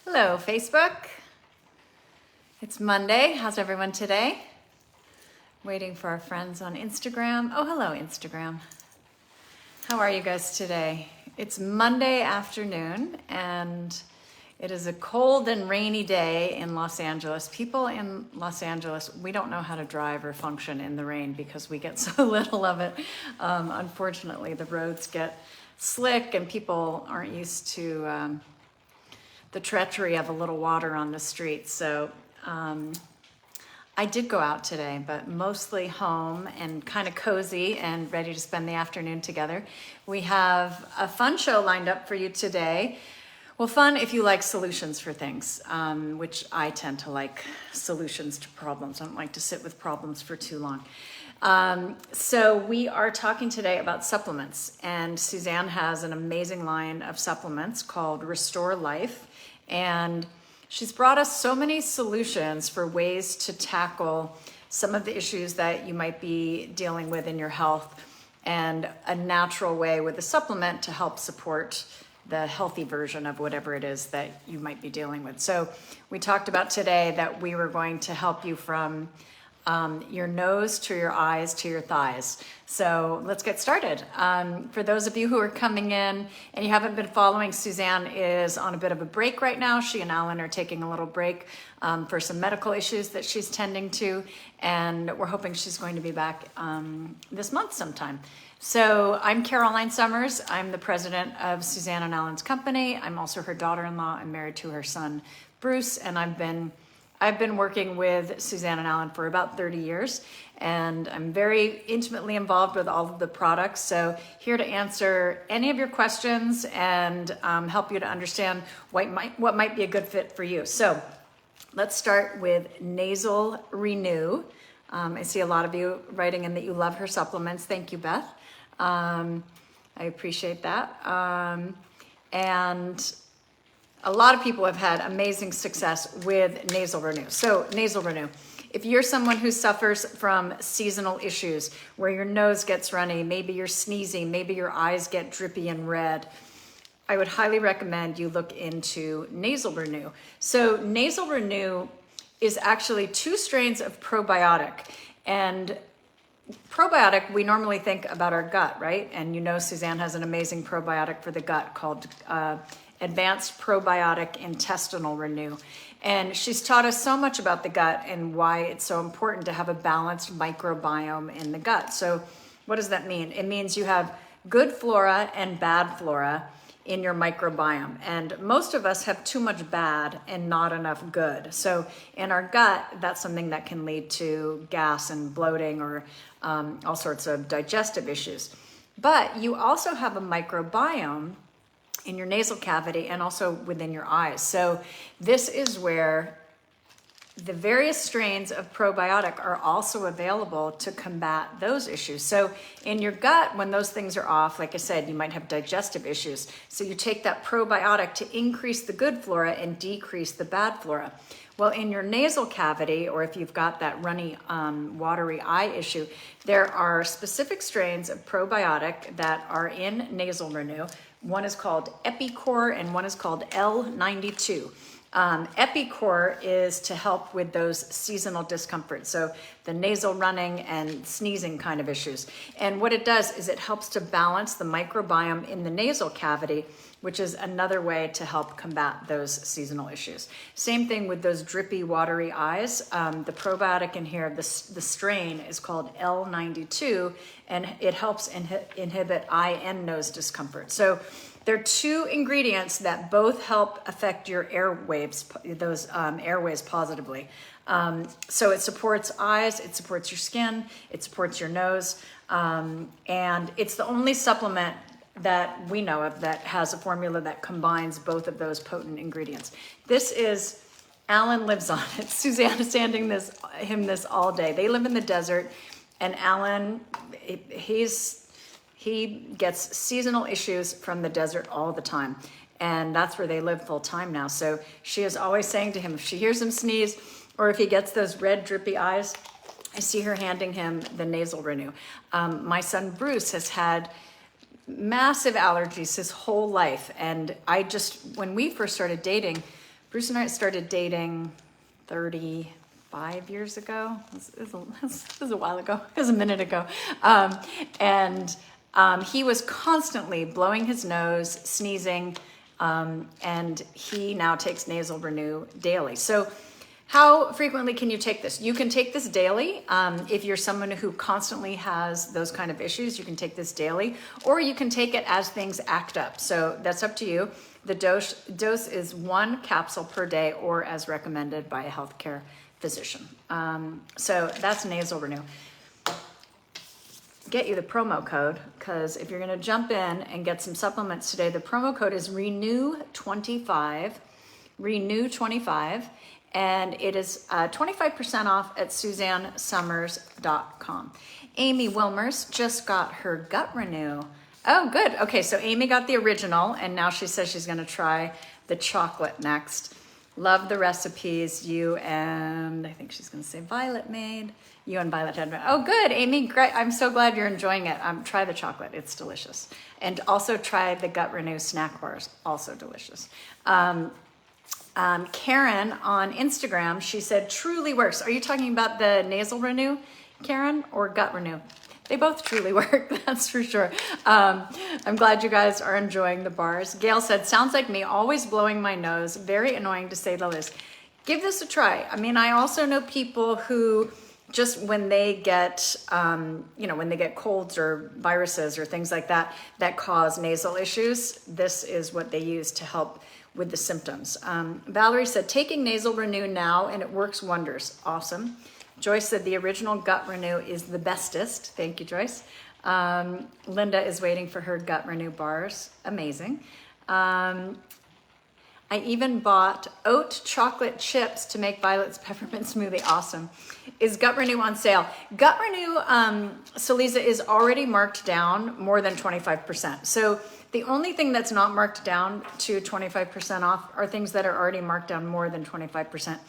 Hello, Facebook. It's Monday. How's everyone today? Waiting for our friends on Instagram. Oh, hello, Instagram. How are you guys today? It's Monday afternoon, and it is a cold and rainy day in Los Angeles. People in Los Angeles, we don't know how to drive or function in the rain because we get so little of it. Unfortunately, the roads get slick, and people aren't used to the treachery of a little water on the street. So I did go out today, but mostly home and kind of cozy and ready to spend the afternoon together. We have a fun show lined up for you today. Well, fun if you like solutions for things, which I tend to like solutions to problems. I don't like to sit with problems for too long. So we are talking today about supplements, and Suzanne has an amazing line of supplements called Restore Life. And she's brought us so many solutions for ways to tackle some of the issues that you might be dealing with in your health, and a natural way with a supplement to help support the healthy version of whatever it is that you might be dealing with. So we talked about today that we were going to help you from your nose to your eyes to your thighs. So let's get started. For those of you who are coming in and you haven't been following, Suzanne is on a bit of a break right now. She and Alan are taking a little break for some medical issues that she's tending to, and we're hoping she's going to be back this month sometime. So I'm Caroline Summers. I'm the president of Suzanne and Alan's company. I'm also her daughter-in-law. I'm married to her son, Bruce, and I've been working with Suzanne and Alan for about 30 years, and I'm very intimately involved with all of the products. So here to answer any of your questions and help you to understand what might be a good fit for you. So let's start with Nasal Renew. I see a lot of you writing in that you love her supplements. Thank you, Beth. I appreciate that. And a lot of people have had amazing success with Nasal Renew. So Nasal Renew, if you're someone who suffers from seasonal issues where your nose gets runny, maybe you're sneezing, maybe your eyes get drippy and red, I would highly recommend you look into Nasal Renew. So Nasal Renew is actually 2 strains of probiotic. And probiotic, we normally think about our gut, right? And you know Suzanne has an amazing probiotic for the gut called Advanced Probiotic Intestinal Renew. And she's taught us so much about the gut and why it's so important to have a balanced microbiome in the gut. So what does that mean? It means you have good flora and bad flora in your microbiome. And most of us have too much bad and not enough good. So in our gut, that's something that can lead to gas and bloating or all sorts of digestive issues. But you also have a microbiome in your nasal cavity and also within your eyes. So this is where the various strains of probiotic are also available to combat those issues. So in your gut, when those things are off, like I said, you might have digestive issues. So you take that probiotic to increase the good flora and decrease the bad flora. Well, in your nasal cavity, or if you've got that runny, watery eye issue, there are specific strains of probiotic that are in Nasal Renew. One is called Epicor and one is called L92. Epicor is to help with those seasonal discomforts, so the nasal running and sneezing kind of issues. And what it does is it helps to balance the microbiome in the nasal cavity, which is another way to help combat those seasonal issues. Same thing with those drippy, watery eyes. The probiotic in here, the strain is called L92, and it helps inhibit eye and nose discomfort. So there are 2 ingredients that both help affect your airwaves, those airways positively. So it supports eyes, it supports your skin, it supports your nose, and it's the only supplement that we know of that has a formula that combines both of those potent ingredients. This is, Alan lives on it. Suzanne is handing him this all day. They live in the desert, and Alan, he gets seasonal issues from the desert all the time. And that's where they live full time now. So she is always saying to him, if she hears him sneeze, or if he gets those red drippy eyes, I see her handing him the Nasal Renew. My son Bruce has had massive allergies his whole life. And when we first started dating, Bruce and I started dating 35 years ago. It was a while ago. It was a minute ago. He was constantly blowing his nose, sneezing, and he now takes Nasal Renew daily. So how frequently can you take this? You can take this daily. If you're someone who constantly has those kind of issues, you can take this daily, or you can take it as things act up. So that's up to you. The dose is 1 capsule per day, or as recommended by a healthcare physician. So that's Nasal Renew. Get you the promo code, because if you're going to jump in and get some supplements today, the promo code is Renew25, Renew25, and it is 25% off at SuzanneSummers.com. Amy Wilmers just got her Gut Renew. Oh, good. Okay, so Amy got the original, and now she says she's going to try the chocolate next. Love the recipes you and I think she's going to say Violet made. You and Violet had. Oh, good, Amy. Great. I'm so glad you're enjoying it. Try the chocolate. It's delicious. And also try the Gut Renew snack bars. Also delicious. Karen on Instagram, she said, truly works. Are you talking about the Nasal Renew, Karen, or Gut Renew? They both truly work, that's for sure. I'm glad you guys are enjoying the bars. Gail said, sounds like me, always blowing my nose. Very annoying to say the least. Give this a try. I mean, I also know people who just when they get, when they get colds or viruses or things like that, that cause nasal issues, this is what they use to help with the symptoms. Valerie said, taking Nasal Renew now and it works wonders. Awesome. Joyce said the original Gut Renew is the bestest. Thank you, Joyce. Linda is waiting for her Gut Renew bars. Amazing. I even bought oat chocolate chips to make Violet's peppermint smoothie. Awesome. Is Gut Renew on sale? Gut Renew, Salisa, is already marked down more than 25%. So the only thing that's not marked down to 25% off are things that are already marked down more than 25%.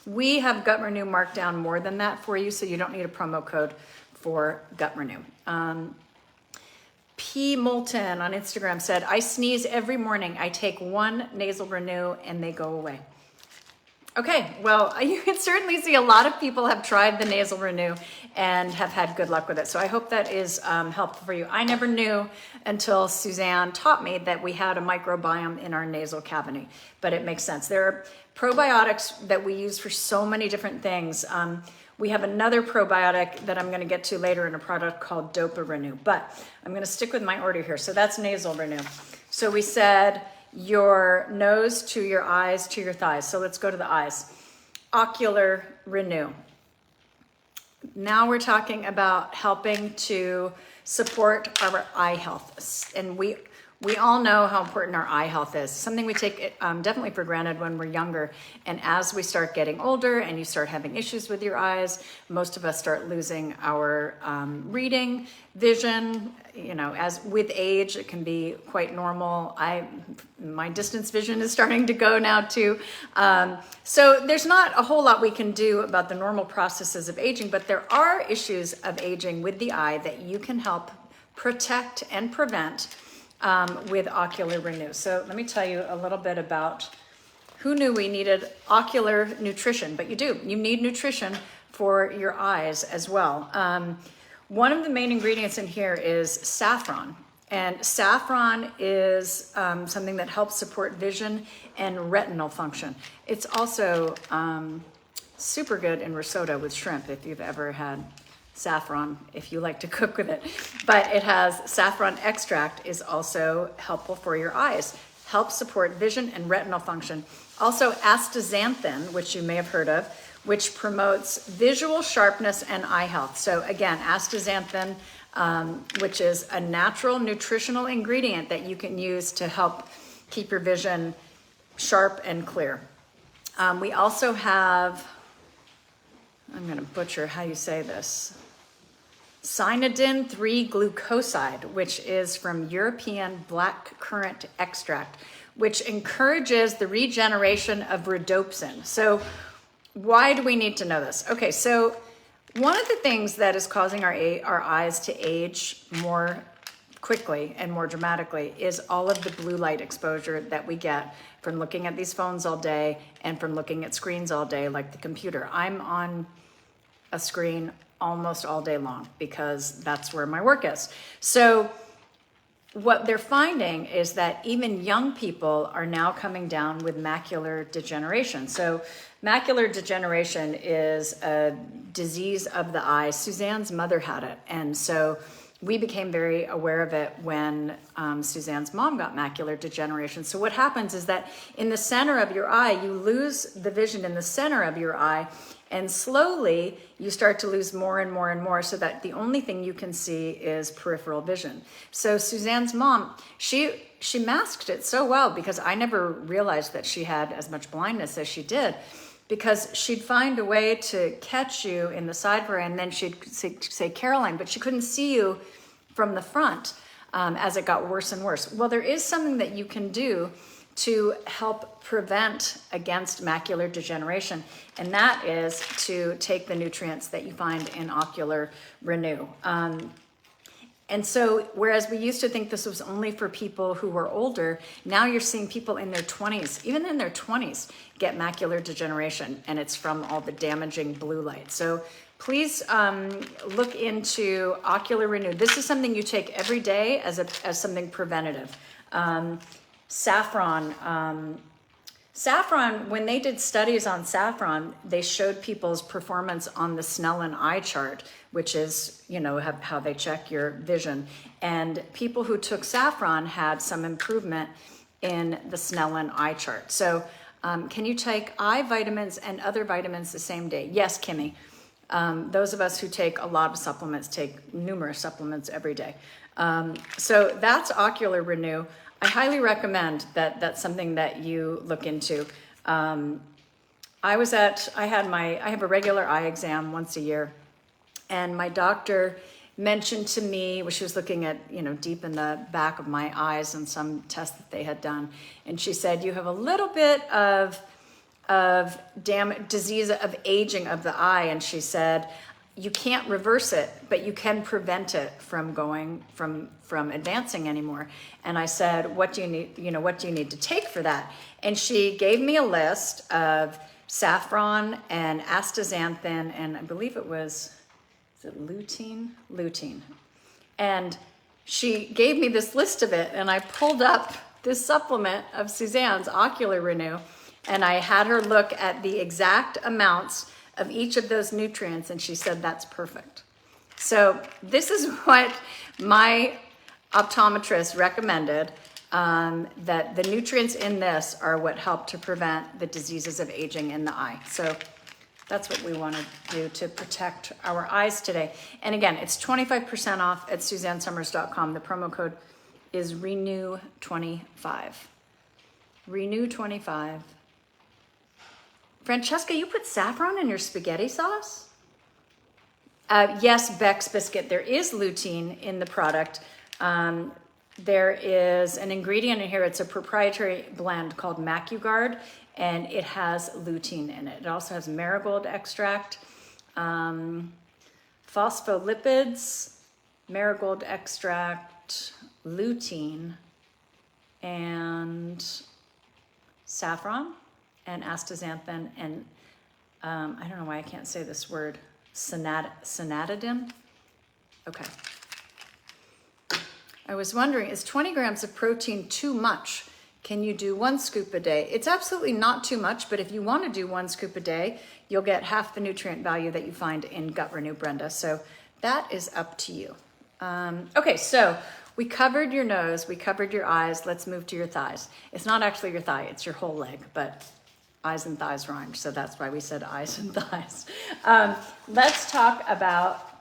We have Gut Renew marked down more than that for you, so you don't need a promo code for Gut Renew. P. Moulton on Instagram said, I sneeze every morning. I take 1 Nasal Renew and they go away. Okay, well, you can certainly see a lot of people have tried the Nasal Renew and have had good luck with it. So I hope that is helpful for you. I never knew until Suzanne taught me that we had a microbiome in our nasal cavity, but it makes sense. There are probiotics that we use for so many different things. We have another probiotic that I'm going to get to later in a product called Dopa Renew, but I'm going to stick with my order here. So that's Nasal Renew. So we said your nose to your eyes to your thighs. So let's go to the eyes. Ocular Renew. Now we're talking about helping to support our eye health. And we all know how important our eye health is. Something we take definitely for granted when we're younger. And as we start getting older and you start having issues with your eyes, most of us start losing our reading, vision. You know, as with age, it can be quite normal. My distance vision is starting to go now too. So there's not a whole lot we can do about the normal processes of aging, but there are issues of aging with the eye that you can help protect and prevent with Ocular Renew. So let me tell you a little bit about who knew we needed ocular nutrition, but you do. You need nutrition for your eyes as well. One of the main ingredients in here is saffron. And saffron is something that helps support vision and retinal function. It's also super good in risotto with shrimp if you've ever had saffron, if you like to cook with it. But it has saffron extract is also helpful for your eyes, helps support vision and retinal function. Also astaxanthin, which you may have heard of, which promotes visual sharpness and eye health. So again, astaxanthin, which is a natural nutritional ingredient that you can use to help keep your vision sharp and clear. We also have, I'm going to butcher how you say this, cyanidin 3-glucoside, which is from European black currant extract, which encourages the regeneration of rhodopsin. So why do we need to know this? Okay, so one of the things that is causing our eyes to age more quickly and more dramatically is all of the blue light exposure that we get from looking at these phones all day and from looking at screens all day, like the computer. I'm on a screen almost all day long because that's where my work is. So what they're finding is that even young people are now coming down with macular degeneration. So macular degeneration is a disease of the eye. Suzanne's mother had it. And so we became very aware of it when Suzanne's mom got macular degeneration. So what happens is that in the center of your eye, you lose the vision in the center of your eye, and slowly you start to lose more and more and more, so that the only thing you can see is peripheral vision. So Suzanne's mom, she masked it so well, because I never realized that she had as much blindness as she did, because she'd find a way to catch you in the side of her, and then she'd say Caroline, but she couldn't see you from the front as it got worse and worse. Well, there is something that you can do to help prevent against macular degeneration, and that is to take the nutrients that you find in Ocular Renew. And so, whereas we used to think this was only for people who were older, now you're seeing people in their 20s, even in their 20s, get macular degeneration, and it's from all the damaging blue light. So please look into Ocular Renew. This is something you take every day as something preventative. Saffron, when they did studies on saffron, they showed people's performance on the Snellen eye chart, which is, how they check your vision. And people who took saffron had some improvement in the Snellen eye chart. So can you take eye vitamins and other vitamins the same day? Yes, Kimmy. Those of us who take a lot of supplements take numerous supplements every day. So that's Ocular Renew. I highly recommend that that's something that you look into. I have a regular eye exam once a year, and my doctor mentioned to me, when she was looking at, deep in the back of my eyes and some test that they had done, and she said, you have a little bit of disease of aging of the eye, and she said, you can't reverse it, but you can prevent it from going from advancing anymore. And I said, what do you need? What do you need to take for that? And she gave me a list of saffron and astaxanthin, and I believe is it lutein? Lutein. And she gave me this list of it, and I pulled up this supplement of Suzanne's Ocular Renew, and I had her look at the exact amounts of each of those nutrients, and she said that's perfect. So this is what my optometrist recommended, that the nutrients in this are what help to prevent the diseases of aging in the eye. So that's what we want to do to protect our eyes today. And again, it's 25% off at SuzanneSummers.com. The promo code is Renew25. Renew25. Francesca, you put saffron in your spaghetti sauce? Yes, Beck's Biscuit. There is lutein in the product. There is an ingredient in here. It's a proprietary blend called MacuGuard, and it has lutein in it. It also has marigold extract, phospholipids, marigold extract, lutein, and saffron, and astaxanthin, and I don't know why I can't say this word, synatidin. Okay. I was wondering, is 20 grams of protein too much? Can you do 1 scoop a day? It's absolutely not too much, but if you want to do 1 scoop a day, you'll get half the nutrient value that you find in Gut Renew, Brenda. So that is up to you. Okay, so we covered your nose, we covered your eyes. Let's move to your thighs. It's not actually your thigh, it's your whole leg, but eyes and thighs rhymed, so that's why we said eyes and thighs. Let's talk about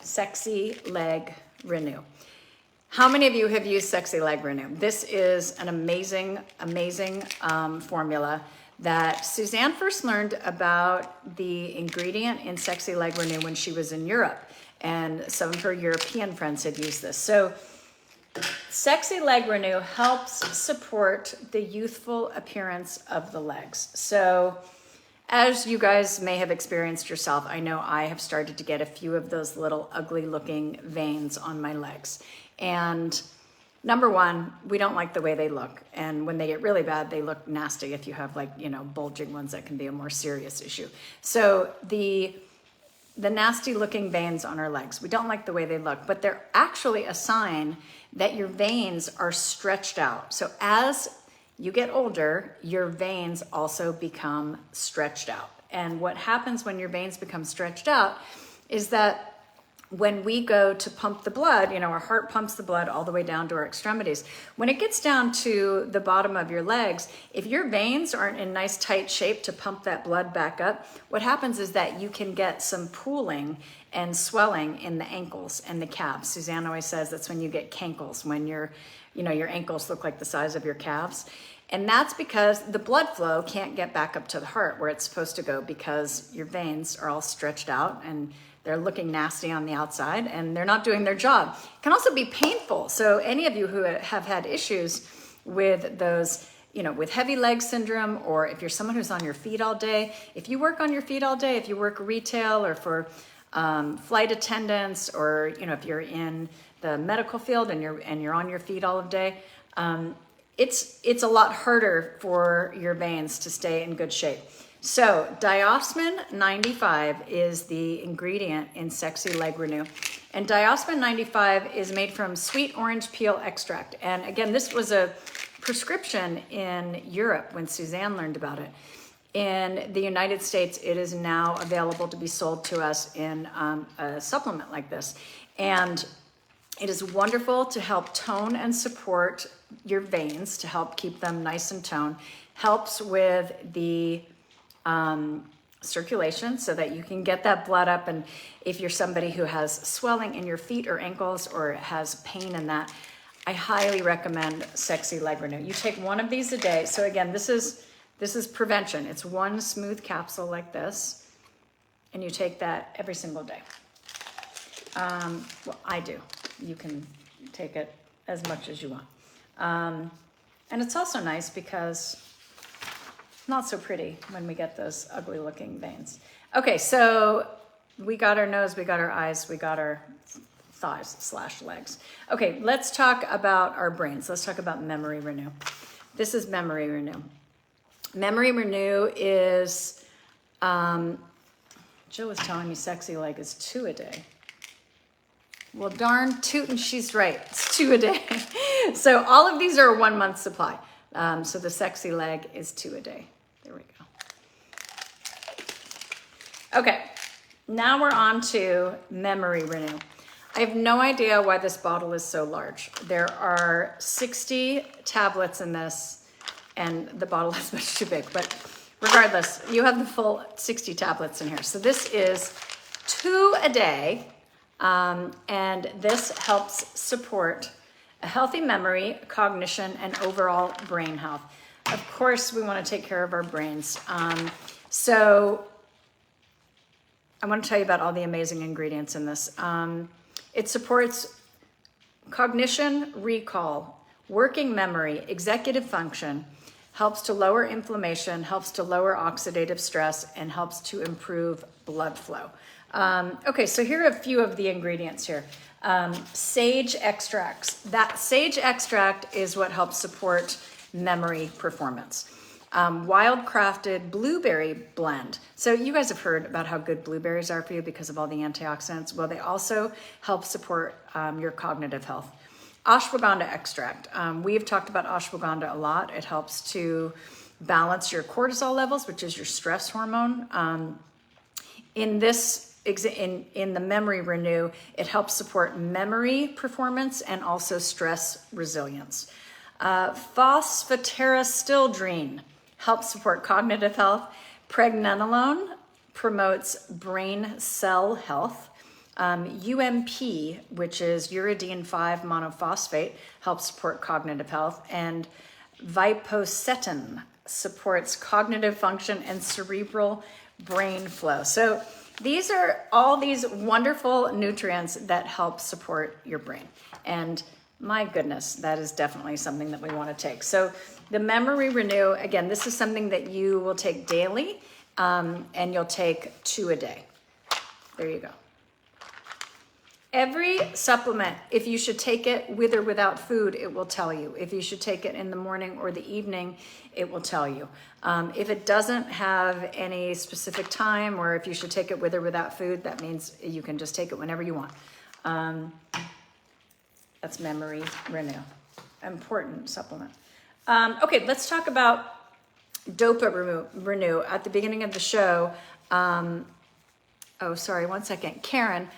Sexy Leg Renew. How many of you have used Sexy Leg Renew? This is an amazing, amazing formula that Suzanne first learned about the ingredient in Sexy Leg Renew when she was in Europe, and some of her European friends had used this. So Sexy Leg Renew helps support the youthful appearance of the legs. So as you guys may have experienced yourself, I know I have started to get a few of those little ugly looking veins on my legs. And number one, we don't like the way they look. And when they get really bad, they look nasty. If you have like, you know, bulging ones, that can be a more serious issue. So the nasty looking veins on our legs, we don't like the way they look, but they're actually a sign that your veins are stretched out. So as you get older, your veins also become stretched out. And what happens when your veins become stretched out is that when we go to pump the blood, you know, our heart pumps the blood all the way down to our extremities. When it gets down to the bottom of your legs, if your veins aren't in nice tight shape to pump that blood back up, what happens is that you can get some pooling and swelling in the ankles and the calves. Suzanne always says that's when you get cankles, when your ankles look like the size of your calves. And that's because the blood flow can't get back up to the heart where it's supposed to go, because your veins are all stretched out and they're looking nasty on the outside and they're not doing their job. It can also be painful. So any of you who have had issues with those, you know, with heavy leg syndrome, or if you're someone who's on your feet all day, if you work on your feet all day, if you work retail or for flight attendants, or, you know, if you're in the medical field and you're on your feet all of day, it's a lot harder for your veins to stay in good shape. So Diosmin 95 is the ingredient in Sexy Leg Renew. And Diosmin 95 is made from sweet orange peel extract. And again, this was a prescription in Europe when Suzanne learned about it. In the United States, it is now available to be sold to us in a supplement like this. And it is wonderful to help tone and support your veins, to help keep them nice and toned. Helps with the circulation so that you can get that blood up. And if you're somebody who has swelling in your feet or ankles or has pain in that, I highly recommend Sexy Leg Renew. You take one of these a day. So again, this is prevention. It's one smooth capsule like this, and you take that every single day. Well, I do. You can take it as much as you want. And it's also nice because not so pretty when we get those ugly looking veins. Okay, so we got our nose, we got our eyes, we got our thighs/legs. Okay, let's talk about our brains. Let's talk about Memory Renew. This is Memory Renew. Memory Renew is, Jill was telling me Sexy Leg is 2 a day. Well, darn tootin', she's right. It's 2 a day. So all of these are a 1 month supply. So the Sexy Leg is 2 a day. There we go. Okay, now we're on to Memory Renew. I have no idea why this bottle is so large. There are 60 tablets in this, and the bottle is much too big. But regardless, you have the full 60 tablets in here. So this is 2 a day, and this helps support a healthy memory, cognition, and overall brain health. Of course, we want to take care of our brains. So I want to tell you about all the amazing ingredients in this. It supports cognition, recall, working memory, executive function, helps to lower inflammation, helps to lower oxidative stress, and helps to improve blood flow. Okay, so here are a few of the ingredients here. Sage extracts. That sage extract is what helps support memory performance. Wild-crafted blueberry blend. So you guys have heard about how good blueberries are for you because of all the antioxidants. Well, they also help support your cognitive health. Ashwagandha extract. We've talked about ashwagandha a lot. It helps to balance your cortisol levels, which is your stress hormone. In the Memory Renew, it helps support memory performance and also stress resilience. Phosphatidylserine helps support cognitive health. Pregnenolone promotes brain cell health. UMP, which is uridine 5 monophosphate, helps support cognitive health. And vipocetin supports cognitive function and cerebral brain flow. So these are all these wonderful nutrients that help support your brain. And my goodness, that is definitely something that we want to take. So the Memory Renew, again, this is something that you will take daily, and you'll take 2 a day. There you go. Every supplement, if you should take it with or without food, it will tell you. If you should take it in the morning or the evening, it will tell you. If it doesn't have any specific time, or if you should take it with or without food, that means you can just take it whenever you want. That's Memory Renew. Important supplement. Okay, let's talk about Dopa Renew. At the beginning of the show, oh, sorry, one second. Karen,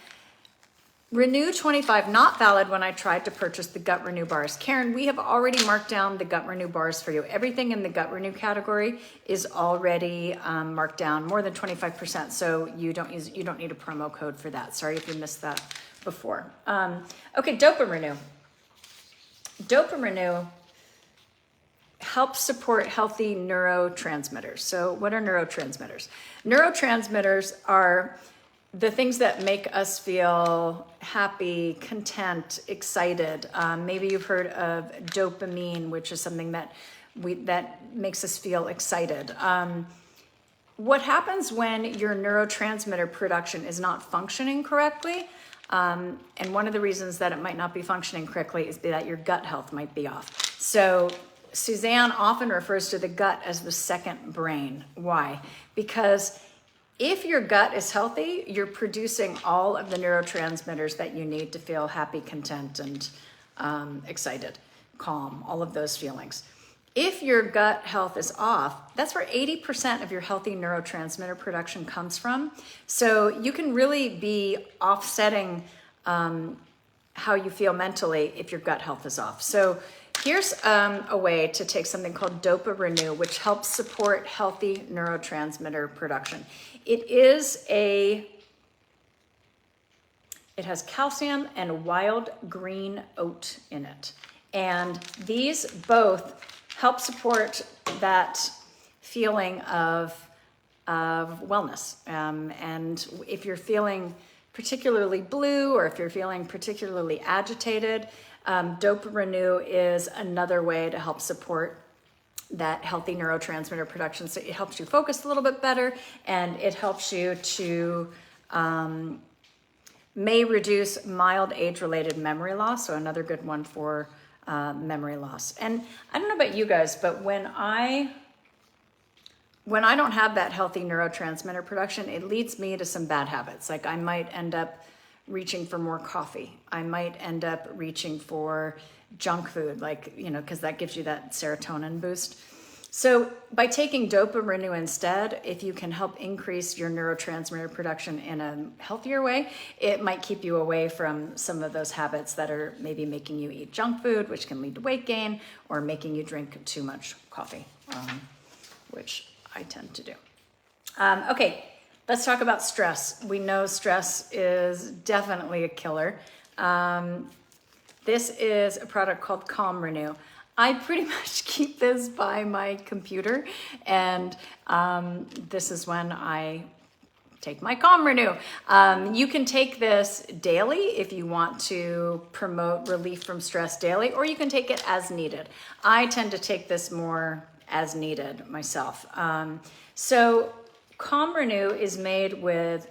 Renew 25, not valid when I tried to purchase the Gut Renew bars. Karen, we have already marked down the Gut Renew bars for you. Everything in the Gut Renew category is already marked down more than 25%. So you don't need a promo code for that. Sorry if you missed that before. Okay, Dopa Renew. Dopa Renew helps support healthy neurotransmitters. So what are neurotransmitters? Neurotransmitters are the things that make us feel happy, content, excited. Maybe you've heard of dopamine, which is something that makes us feel excited. What happens when your neurotransmitter production is not functioning correctly? And one of the reasons that it might not be functioning correctly is that your gut health might be off. So Suzanne often refers to the gut as the second brain. Why? Because if your gut is healthy, you're producing all of the neurotransmitters that you need to feel happy, content, and excited, calm, all of those feelings. If your gut health is off, that's where 80% of your healthy neurotransmitter production comes from. So you can really be offsetting how you feel mentally if your gut health is off. So here's a way to take something called Dopa Renew, which helps support healthy neurotransmitter production. It has calcium and wild green oat in it. And these both help support that feeling of wellness. And if you're feeling particularly blue, or if you're feeling particularly agitated, Dopa Renew is another way to help support that healthy neurotransmitter production. So it helps you focus a little bit better, and it helps you to may reduce mild age-related memory loss. So another good one for memory loss. And I don't know about you guys, but when I don't have that healthy neurotransmitter production, it leads me to some bad habits. Like I might end up reaching for more coffee. I might end up reaching for junk food, because that gives you that serotonin boost. So by taking Dopa Renew instead, if you can help increase your neurotransmitter production in a healthier way, it might keep you away from some of those habits that are maybe making you eat junk food, which can lead to weight gain, or making you drink too much coffee, which I tend to do. Okay, let's talk about stress. We know stress is definitely a killer. This is a product called Calm Renew. I pretty much keep this by my computer, and this is when I take my Calm Renew. You can take this daily if you want to promote relief from stress daily, or you can take it as needed. I tend to take this more as needed myself. So Calm Renew is made with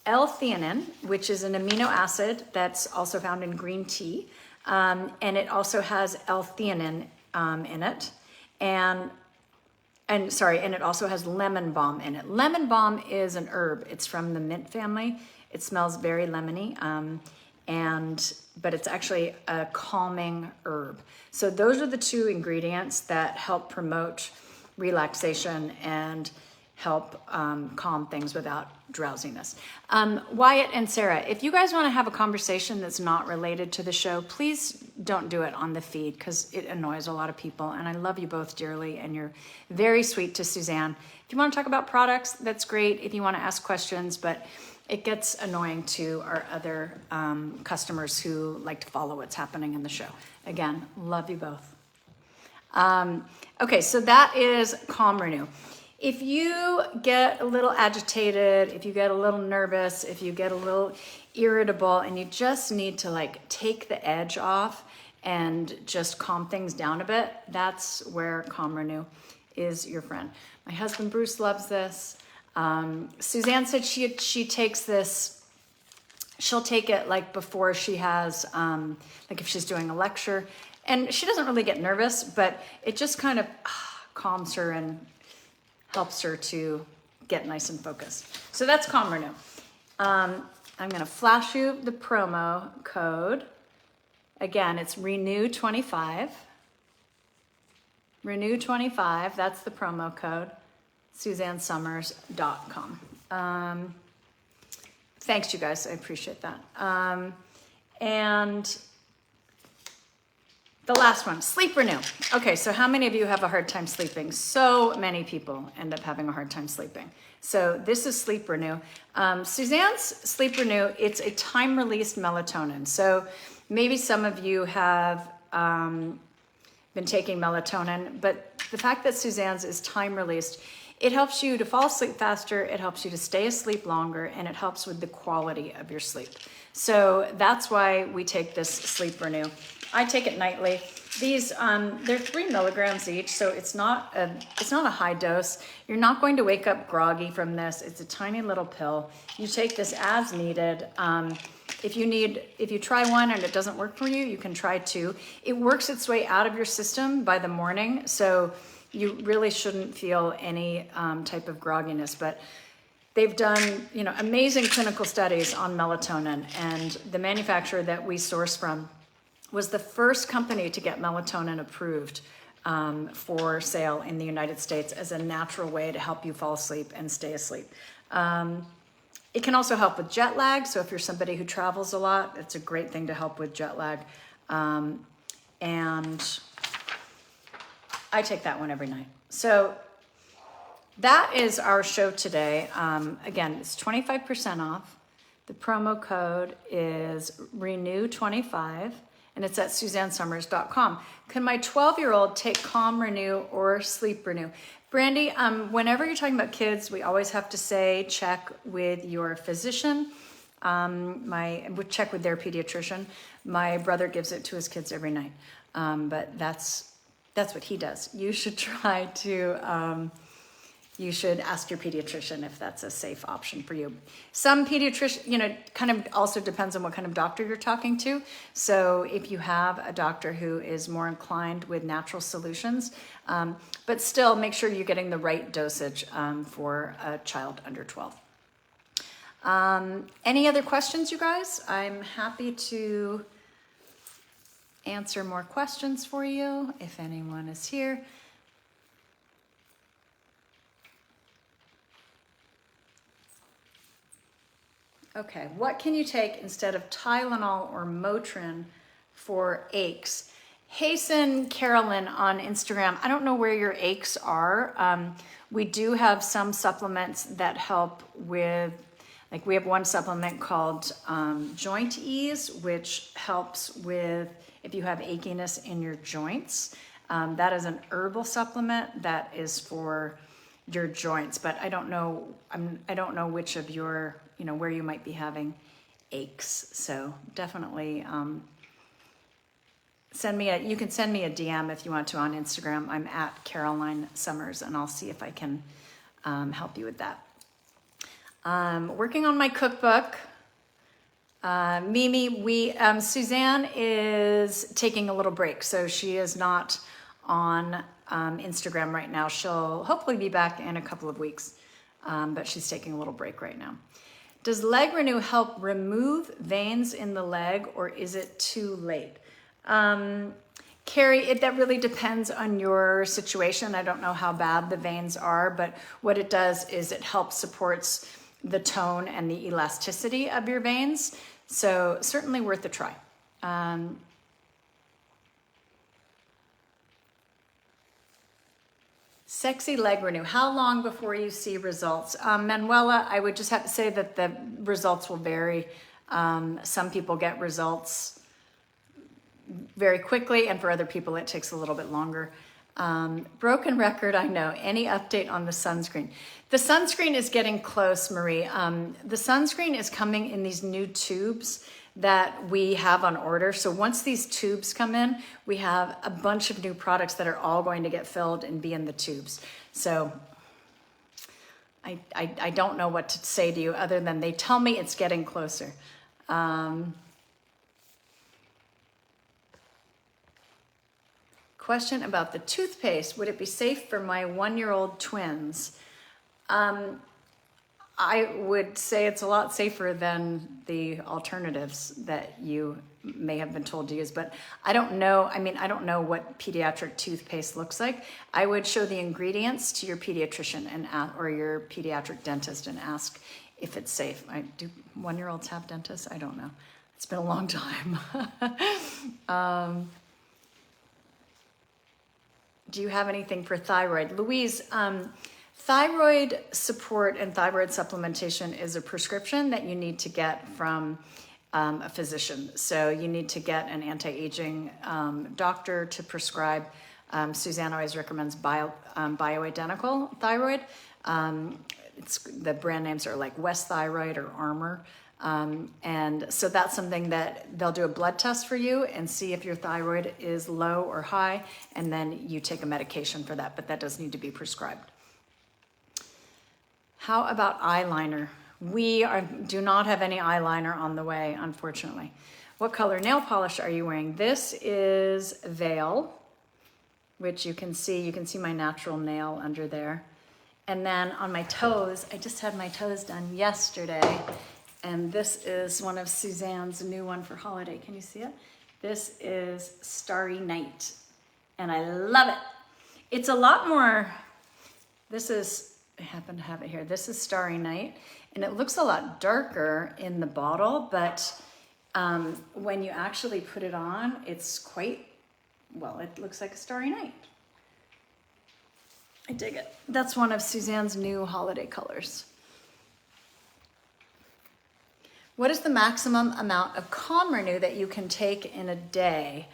L-theanine, which is an amino acid that's also found in green tea. And it also has L-theanine in it, and it also has lemon balm in it. Lemon balm is an herb. It's from the mint family. It smells very lemony, but it's actually a calming herb. So those are the two ingredients that help promote relaxation and help calm things without drowsiness. Wyatt and Sarah, if you guys want to have a conversation that's not related to the show, please don't do it on the feed, because it annoys a lot of people. And I love you both dearly, and you're very sweet to Suzanne. If you want to talk about products, that's great. If you want to ask questions, but it gets annoying to our other customers who like to follow what's happening in the show. Again, love you both. Okay, so that is Calm Renew. If you get a little agitated, if you get a little nervous, if you get a little irritable, and you just need to take the edge off and just calm things down a bit, that's where Calm Renew is your friend. My husband Bruce loves this. Suzanne said she takes this. she'll take it like before she has, like if she's doing a lecture, and she doesn't really get nervous, but it just kind of calms her and helps her to get nice and focused. So that's Calm Renew. I'm gonna flash you the promo code. Again, it's Renew25. Renew25, that's the promo code. SuzanneSummers.com. Thanks, you guys. I appreciate that. And the last one, Sleep Renew. Okay, so how many of you have a hard time sleeping? So many people end up having a hard time sleeping. So this is Sleep Renew. Suzanne's Sleep Renew, it's a time-released melatonin. So maybe some of you have been taking melatonin, but the fact that Suzanne's is time-released, it helps you to fall asleep faster, it helps you to stay asleep longer, and it helps with the quality of your sleep. So that's why we take this Sleep Renew. I take it nightly. These, they're 3 milligrams each, so it's not a high dose. You're not going to wake up groggy from this. It's a tiny little pill. You take this as needed. If you try one and it doesn't work for you, you can try 2. It works its way out of your system by the morning, so you really shouldn't feel any type of grogginess. But they've done, amazing clinical studies on melatonin, and the manufacturer that we source from was the first company to get melatonin approved for sale in the United States as a natural way to help you fall asleep and stay asleep. It can also help with jet lag. So if you're somebody who travels a lot, it's a great thing to help with jet lag. And I take that one every night. So that is our show today. Again, it's 25% off. The promo code is Renew25, and it's at SuzanneSummers.com. Can my 12-year-old take Calm Renew or Sleep Renew? Brandy, whenever you're talking about kids, we always have to say check with your physician. We check with their pediatrician. My brother gives it to his kids every night, but that's what he does. You should try to. You should ask your pediatrician if that's a safe option for you. Some pediatrician, kind of also depends on what kind of doctor you're talking to. So if you have a doctor who is more inclined with natural solutions, but still make sure you're getting the right dosage for a child under 12. Any other questions, you guys? I'm happy to answer more questions for you if anyone is here. Okay, what can you take instead of Tylenol or Motrin for aches? Hasten Carolyn on Instagram. I don't know where your aches are. We do have some supplements that help with, like we have one supplement called Joint Ease, which helps with if you have achiness in your joints. That is an herbal supplement that is for your joints, but I don't know which of your, where you might be having aches. So definitely you can send me a DM if you want to on Instagram. I'm at Caroline Summers, and I'll see if I can help you with that. Working on my cookbook. Mimi, Suzanne is taking a little break, so she is not on Instagram right now. She'll hopefully be back in a couple of weeks, but she's taking a little break right now. Does Leg Renew help remove veins in the leg, or is it too late? Carrie, that really depends on your situation. I don't know how bad the veins are, but what it does is it helps supports the tone and the elasticity of your veins. So certainly worth a try. Sexy Leg Renew. How long before you see results? Manuela, I would just have to say that the results will vary. Some people get results very quickly, and for other people it takes a little bit longer. Broken record, I know. Any update on the sunscreen? The sunscreen is getting close, Marie. The sunscreen is coming in these new tubes that we have on order. So once these tubes come in, we have a bunch of new products that are all going to get filled and be in the tubes. So I don't know what to say to you other than they tell me it's getting closer. Question about the toothpaste. Would it be safe for my 1-year-old twins? I would say it's a lot safer than the alternatives that you may have been told to use, but I don't know. I mean, I don't know what pediatric toothpaste looks like. I would show the ingredients to your pediatrician or your pediatric dentist and ask if it's safe. Do 1-year-olds have dentists? I don't know. It's been a long time. Do you have anything for thyroid? Louise, thyroid support and thyroid supplementation is a prescription that you need to get from a physician. So you need to get an anti-aging doctor to prescribe. Suzanne always recommends bioidentical thyroid. The brand names are like West Thyroid or Armor. And so that's something that they'll do a blood test for you and see if your thyroid is low or high, and then you take a medication for that, but that does need to be prescribed. How about eyeliner? We do not have any eyeliner on the way, unfortunately. What color nail polish are you wearing? This is Veil, which you can see my natural nail under there. And then on my toes, I just had my toes done yesterday. And this is one of Suzanne's new one for holiday. Can you see it? This is Starry Night. And I love it. It's a lot more, I happen to have it here. This is Starry Night. And it looks a lot darker in the bottle, but when you actually put it on, it's quite, well, it looks like a starry night. I dig it. That's one of Suzanne's new holiday colors. What is the maximum amount of Calm Renew that you can take in a day?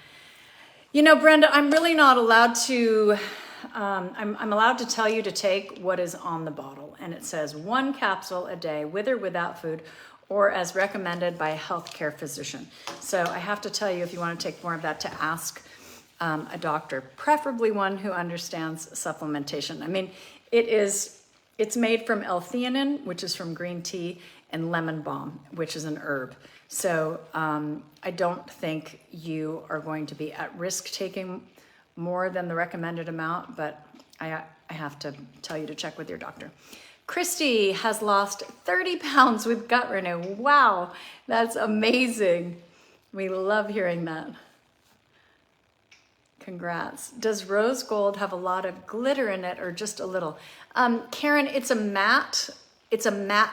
You know, Brenda, I'm really not allowed to, I'm allowed to tell you to take what is on the bottle. And it says 1 capsule a day with or without food, or as recommended by a healthcare physician. So I have to tell you, if you want to take more of that, to ask a doctor, preferably one who understands supplementation. I mean, it's made from L-theanine, which is from green tea, and lemon balm, which is an herb. So I don't think you are going to be at risk taking more than the recommended amount, but I have to tell you to check with your doctor. Christy has lost 30 pounds with Gut Renew. Wow, that's amazing. We love hearing that. Congrats. Does rose gold have a lot of glitter in it or just a little? Karen, it's a matte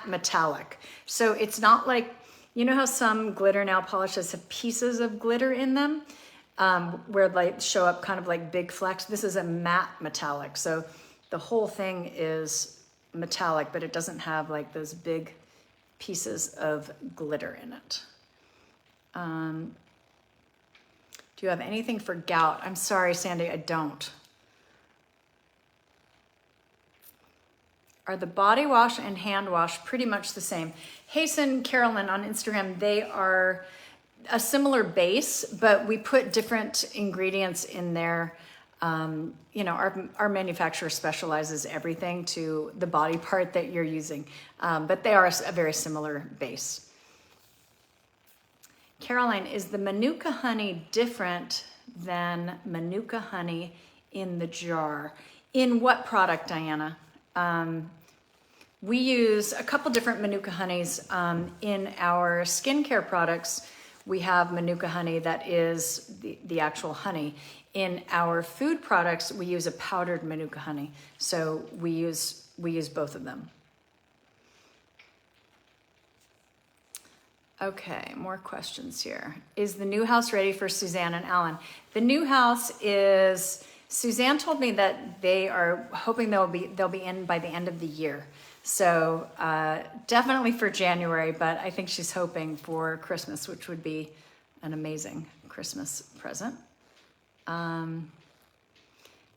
metallic. So it's not like, you know how some glitter nail polishes have pieces of glitter in them, where they show up kind of like big flecks. This is a matte metallic. So the whole thing is metallic, but it doesn't have like those big pieces of glitter in it. Do you have anything for gout? I'm sorry, Sandy, I don't. Are the body wash and hand wash pretty much the same? Hasten Carolyn on Instagram, they are a similar base, but we put different ingredients in there. You know, our manufacturer specializes everything to the body part that you're using, but they are a very similar base. Caroline, is the Manuka honey different than Manuka honey in the jar? In what product, Diana? We use a couple different Manuka honeys. In our skincare products, we have Manuka honey that is the actual honey. In our food products, we use a powdered Manuka honey. So we use both of them. Okay, more questions here. Is the new house ready for Suzanne and Alan? The new house is, Suzanne told me that they are hoping they'll be in by the end of the year. So definitely for January, but I think she's hoping for Christmas, which would be an amazing Christmas present.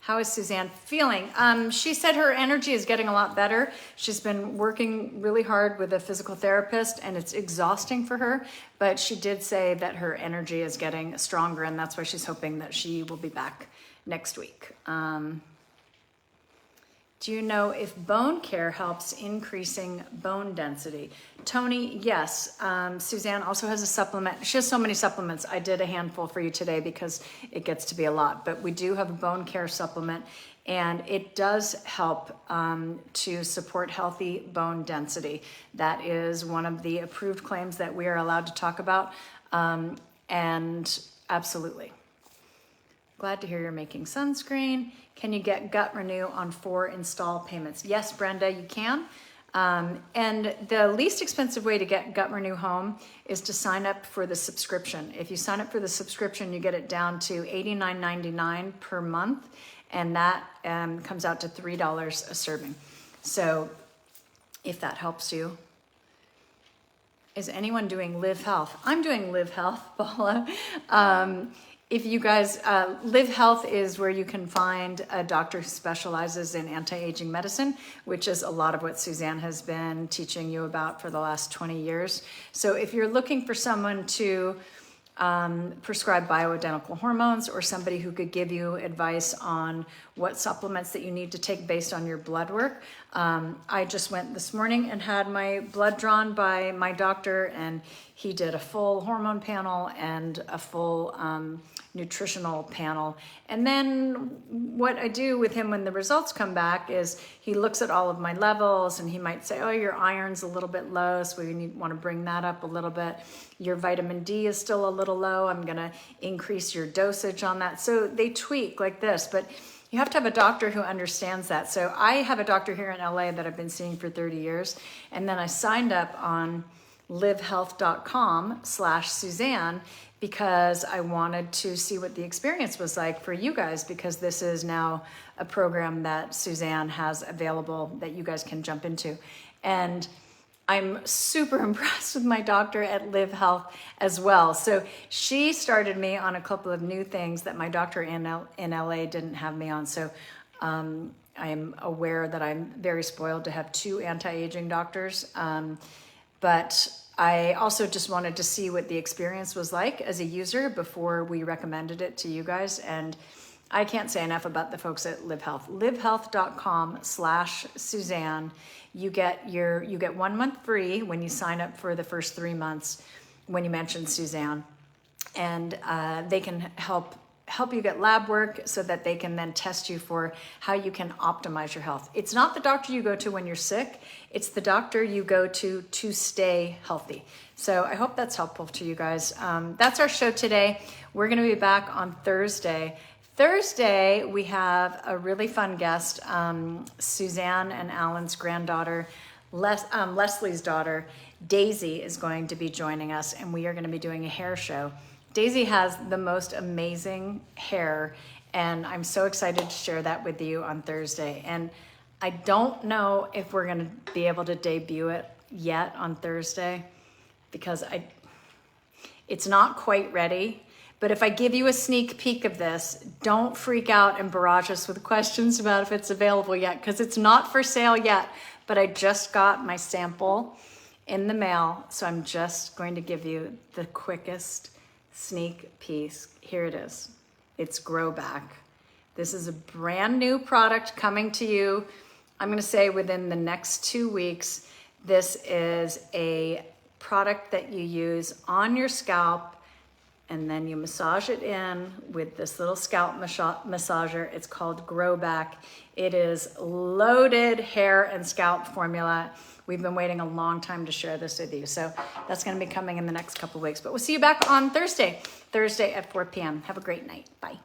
How is Suzanne feeling? She said her energy is getting a lot better. She's been working really hard with a physical therapist and it's exhausting for her, but she did say that her energy is getting stronger and that's why she's hoping that she will be back next week. Do Do you know if bone care helps increasing bone density? Tony, yes. Suzanne also has a supplement. She has so many supplements. I did a handful for you today because it gets to be a lot, but we do have a bone care supplement, and it does help to support healthy bone density. That is one of the approved claims that we are allowed to talk about, and absolutely. Glad to hear you're making sunscreen. Can you get Gut Renew on 4 install payments? Yes, Brenda, you can. And the least expensive way to get Gut Renew home is to sign up for the subscription. If you sign up for the subscription, you get it down to $89.99 per month, and that comes out to $3 a serving. So if that helps you. Is anyone doing Live Health? I'm doing Live Health, Paula. If you guys, Live Health is where you can find a doctor who specializes in anti-aging medicine, which is a lot of what Suzanne has been teaching you about for the last 20 years. So if you're looking for someone to prescribe bioidentical hormones, or somebody who could give you advice on what supplements that you need to take based on your blood work. I just went this morning and had my blood drawn by my doctor, and he did a full hormone panel and a full nutritional panel. And then what I do with him when the results come back is he looks at all of my levels, and he might say, oh, your iron's a little bit low, so we want to bring that up a little bit. Your vitamin D is still a little low. I'm going to increase your dosage on that. So they tweak like this, but you have to have a doctor who understands that. So I have a doctor here in LA that I've been seeing for 30 years. And then I signed up on livehealth.com/Suzanne because I wanted to see what the experience was like for you guys, because this is now a program that Suzanne has available that you guys can jump into. And I'm super impressed with my doctor at Live Health as well. So she started me on a couple of new things that my doctor in LA didn't have me on. So I'm aware that I'm very spoiled to have 2 anti-aging doctors. But I also just wanted to see what the experience was like as a user before we recommended it to you guys. And I can't say enough about the folks at Live Health. Livehealth.com/Suzanne. You get 1 month free when you sign up for the first 3 months when you mention Suzanne. And they can help you get lab work so that they can then test you for how you can optimize your health. It's not the doctor you go to when you're sick. It's the doctor you go to stay healthy. So I hope that's helpful to you guys. That's our show today. We're going to be back on Thursday. Thursday, we have a really fun guest, Suzanne and Alan's granddaughter, Leslie's daughter, Daisy, is going to be joining us, and we are going to be doing a hair show. Daisy has the most amazing hair, and I'm so excited to share that with you on Thursday. And I don't know if we're going to be able to debut it yet on Thursday, because it's not quite ready. But if I give you a sneak peek of this, don't freak out and barrage us with questions about if it's available yet, because it's not for sale yet. But I just got my sample in the mail, so I'm just going to give you the quickest sneak peek. Here it is. It's Grow Back. This is a brand new product coming to you, I'm going to say within the next 2 weeks. This is a product that you use on your scalp, and then you massage it in with this little scalp massager. It's called Grow Back. It is loaded hair and scalp formula. We've been waiting a long time to share this with you. So that's going to be coming in the next couple of weeks. But we'll see you back on Thursday at 4 p.m. Have a great night. Bye.